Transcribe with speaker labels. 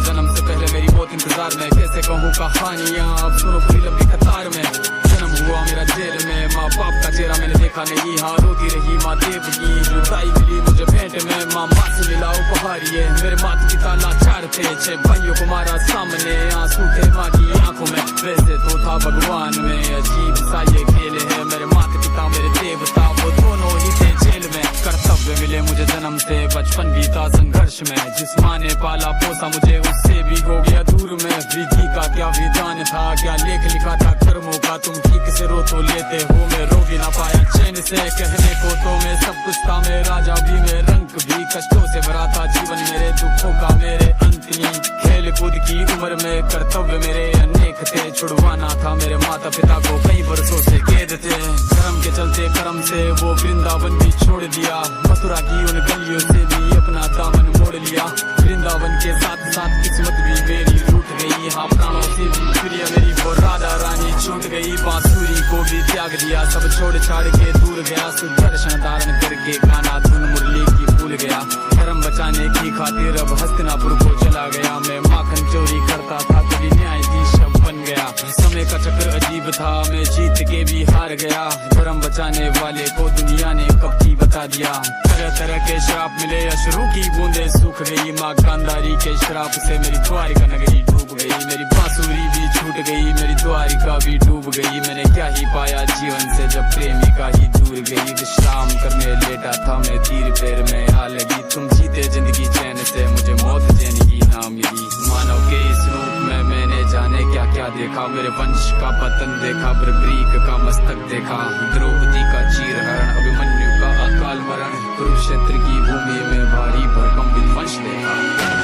Speaker 1: जन्म से पहले मेरी बहुत इंतजार में, कैसे कहूँ कहानियाँ अब सुनो पूरी लंबी कतार में। जन्म हुआ मेरा जेल में, माँ बाप का चेहरा मैंने देखा नहीं, हाँ रोती रही माँ देव की जुदाई मिली मुझे भेंट में। माँ से मिला उपहार ये, मेरे माता पिता लाचार थे, 6 भाइयों को मारा सामने, आंसू थे माँ की आंखों में, वैसे तो था भगवान में। अजीब सा ये खेल है, मेरे माता पिता मेरे देवता वो दोनों ही थे जेल में। कर्तव्य मिले मुझे जन्म से, बचपन बीता संघर्ष में, जिस माँ ने पाला पोसा मुझे उससे भी हो गया दूर में। विधि का क्या विधान था, क्या लेख लिखा था कर्मों का, तुम ठीक से रो तो लेते हो, मैं रो भी ना पाया चैन से। कहने को तो मैं सब कुछ था, मैं राजा भी मैं रंग भी, कष्टों से भरा था जीवन मेरे, दुखों का मेरे अंत नहीं। खेल कूद की उम्र में कर्तव्य मेरे अनेक थे, छुड़वाना था मेरे माता पिता को कई वर्षों से कैद थे। धर्म के चलते कर्म से वो वृंदावन भी छोड़ दिया, मथुरा की उन गलियों से भी अपना दामन मोड़ लिया। वृंदावन के साथ साथ किस्मत भी मेरी रूठ गई, हाँ प्राणों से भी प्रिय मेरी वो राधा रानी छूट गई। बांसुरी को भी त्याग दिया, सब छोड़ छाड़ के दूर गया, सुदर्शन धारण करके गाना धुन मुरली की भूल गया। धर्म बचाने की खातिर अब हस्तिनापुर को चला गया, मैं माखन चोरी करता था कभी न्यायाधीश बन गया। समय का चक्र अजीब था, मैं जीत के भी हार गया, धर्म बचाने वाले को दुनिया ने कब की बता दिया। तरह तरह के श्राप मिले, अश्रु की बूंदे सूख गई, माँ गांधारी के श्राप से मेरी द्वारिका नगरी डूब गई। मेरी बांसुरी भी छूट गई, मेरी द्वारिका भी डूब गई। मैंने क्या ही पाया जीवन से जब प्रेमिका ही दूर गई। विश्राम करने लेटा था मैं, तीर पैर में आ लगी, तुम जीते जिंदगी चैन से, मुझे मौत चैन की ना मिली। मानव के इस रूप में मैंने जाने क्या क्या देखा, मेरे वंश का पतन देखा, बर्बरीक का मस्तक देखा, द्रौपदी का चीरहरण, अभिमन्यु का अकाल मरण, कुरुक्षेत्र की भूमि में भारी भरकम विध्वंस देखा।